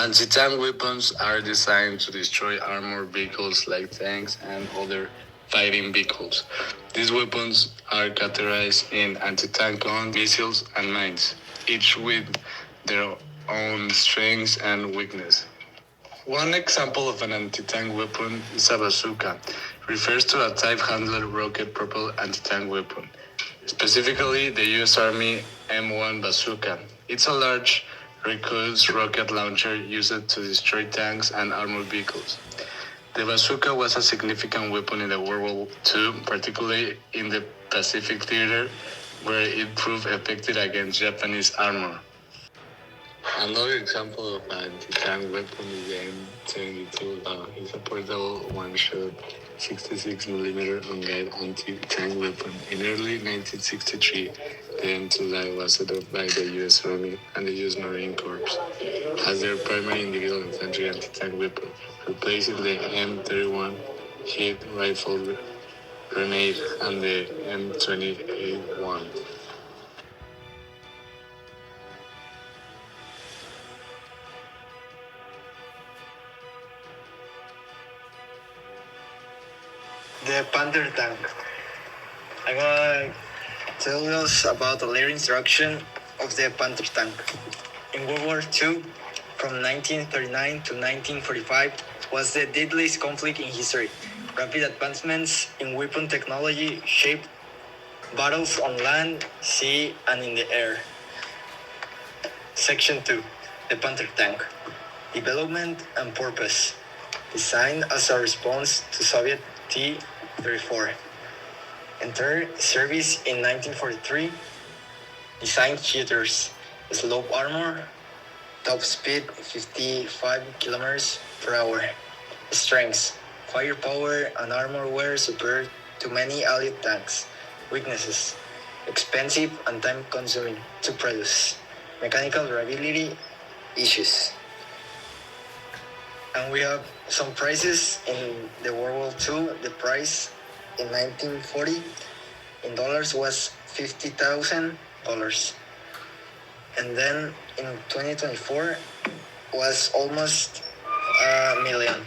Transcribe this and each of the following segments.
Anti-tank weapons are designed to destroy armored vehicles like tanks and other fighting vehicles. These weapons are categorized in anti-tank guns, missiles, and mines, each with their own strengths and weaknesses. One example of an anti-tank weapon is a bazooka. It refers to a type-handled rocket-propelled anti-tank weapon, specifically the U.S. Army M1 bazooka. It's a large, recoilless rocket launcher used to destroy tanks and armored vehicles. The bazooka was a significant weapon in the World War II, particularly in the Pacific theater, where it proved effective against Japanese armor. Another example of an anti-tank weapon is the M72. It's a portable one-shot 66mm on-guide anti-tank weapon. In early 1963, the M2 was adopted by the U.S. Army and the U.S. Marine Corps as their primary individual infantry anti-tank weapon, replacing the M31 hit rifle grenade and the M28-1. The Panther tank. I'm gonna tell us about the later introduction of the Panther tank. In World War II, from 1939 to 1945, was the deadliest conflict in history. Rapid advancements in weapon technology shaped battles on land, sea, and in the air. Section 2. The Panther tank. Development and purpose. Designed as a response to Soviet T-34. Entered service in 1943. Design features: slope armor, top speed 55 kilometers per hour. Strengths: firepower and armor were superior to many Allied tanks. Weaknesses: expensive and time-consuming to produce. Mechanical reliability issues. And we have some prices in the World War II. The price in 1940 in dollars was $50,000, and then in 2024 was almost $1 million.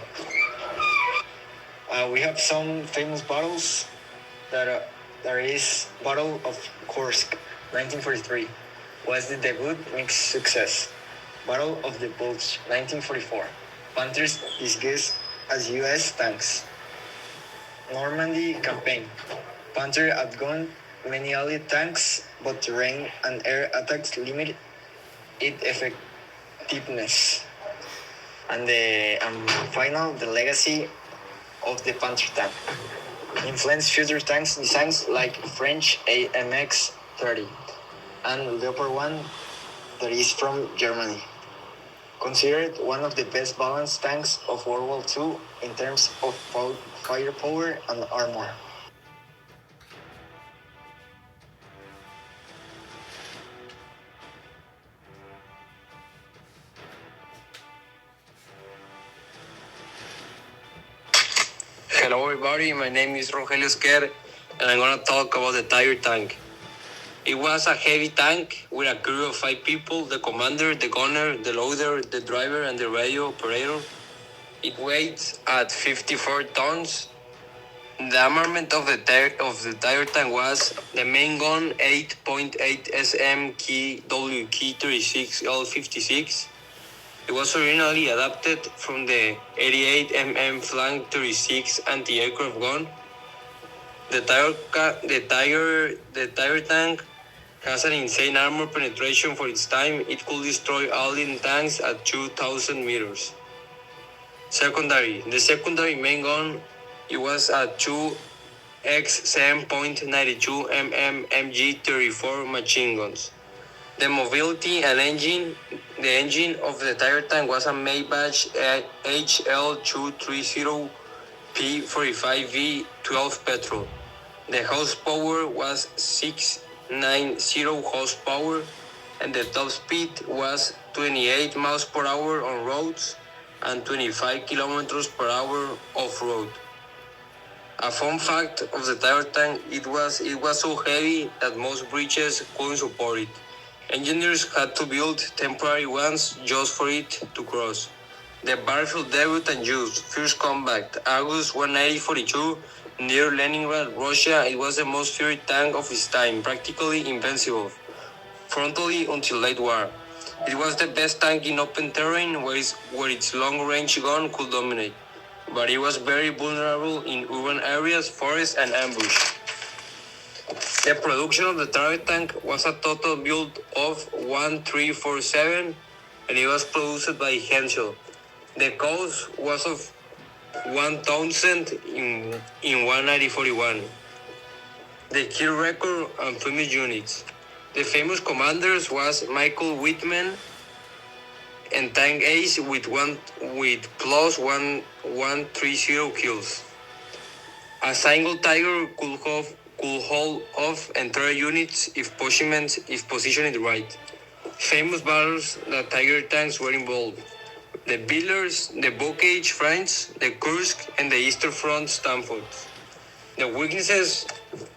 We have some famous battles. There is Battle of Kursk, 1943, was the debut mixed success. Battle of the Bulge, 1944. Panthers disguised as U.S. tanks. Normandy campaign. Panther outgunned many Allied tanks, but terrain and air attacks limited its effectiveness. And final, the legacy of the Panther tank. Influenced future tanks designs like French AMX-30 and Leopard 1 that is from Germany. Considered one of the best balanced tanks of World War II in terms of firepower and armor. Hello everybody, my name is Rogelio Esquer, and I'm gonna talk about the Tiger tank. It was a heavy tank with a crew of 5 people: the commander, the gunner, the loader, the driver, and the radio operator. It weighed at 54 tons. The armament of the Tiger tank was the main gun 8.8 SM WK36 L56. It was originally adapted from the 88mm Flank 36 anti-aircraft gun. The Tiger tank has an insane armor penetration for its time. It could destroy Allied tanks at 2,000 meters. The secondary main gun, it was a 2x 7.92 mm MG34 machine guns. The mobility and the engine of the Tiger tank was a Maybach HL230 P45V 12 petrol. The horsepower was 690 horsepower, and the top speed was 28 miles per hour on roads and 25 kilometers per hour off-road. A fun fact of the Tiger tank, it was so heavy that most bridges couldn't support it, Engineers had to build temporary ones just for it to cross. The battlefield debut and use. First combat, August 1942, near Leningrad, Russia. It was the most feared tank of its time, practically invincible, frontally until late war. It was the best tank in open terrain where its long-range gun could dominate, but it was very vulnerable in urban areas, forests, and ambush. The production of the target tank was a total build of 1347, and it was produced by Hensel. The cost was of 1,000 in 1941. The key record and famous units. The famous commanders was Michael Whitman and Tank Ace with plus 130 kills. A single Tiger could hold off entire units if positioned right. Famous battles that Tiger tanks were involved: the Billers, the Bocage France, the Kursk, and the Eastern Front Stamfords. The weaknesses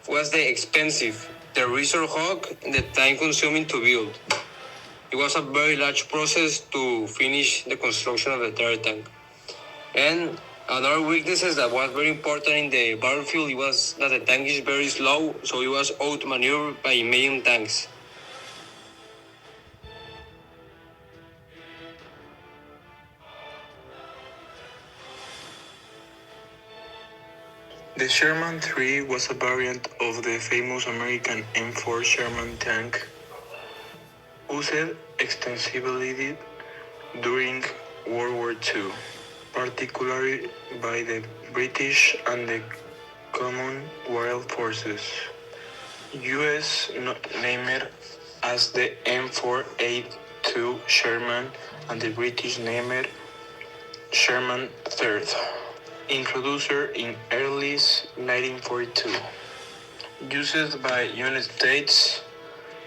was the expensive, the Razor Hawk, and the time-consuming to build. It was a very large process to finish the construction of the terror tank. And another weaknesses that was very important in the battlefield was that the tank is very slow, so it was outmaneuvered by medium tanks. The Sherman III was a variant of the famous American M4 Sherman tank, used extensively during World War II, particularly by the British and the Commonwealth forces. US named as the M4A2 Sherman and the British named Sherman III. Introduced in early 1942. Used by United States,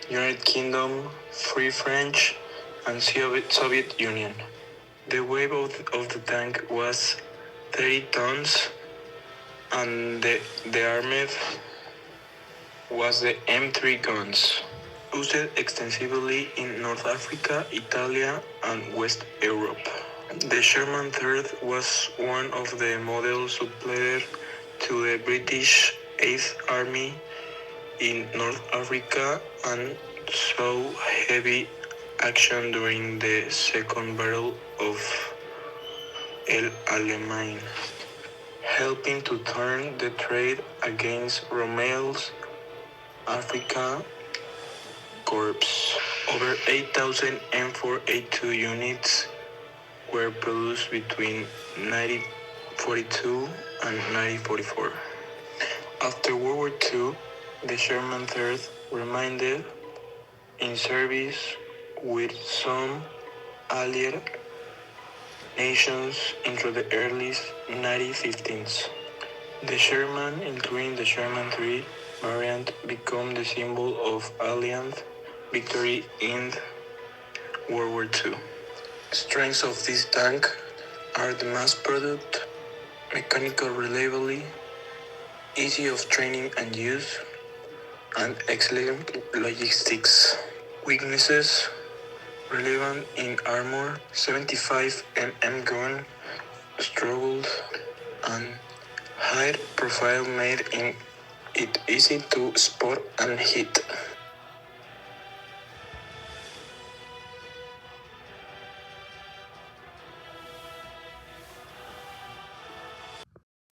United Kingdom, Free French, and Soviet Union. The weight of the tank was 30 tons, and the armed was the M3 guns, used extensively in North Africa, Italy, and West Europe. The Sherman III was one of the models supplied to the British 8th Army in North Africa and saw heavy action during the Second Battle of El Alamein, helping to turn the trade against Rommel's Africa Corps. Over 8,000 M4A2 units were produced between 1942 and 1944. After World War II, the Sherman III remained in service with some allied nations into the early 1950s. The Sherman, including the Sherman III variant, became the symbol of Allied victory in World War II. Strengths of this tank are the mass product, mechanical reliability, easy of training and use, and excellent logistics. Weaknesses: relevant in armor, 75 mm gun, struggled, and high profile made it easy to spot and hit.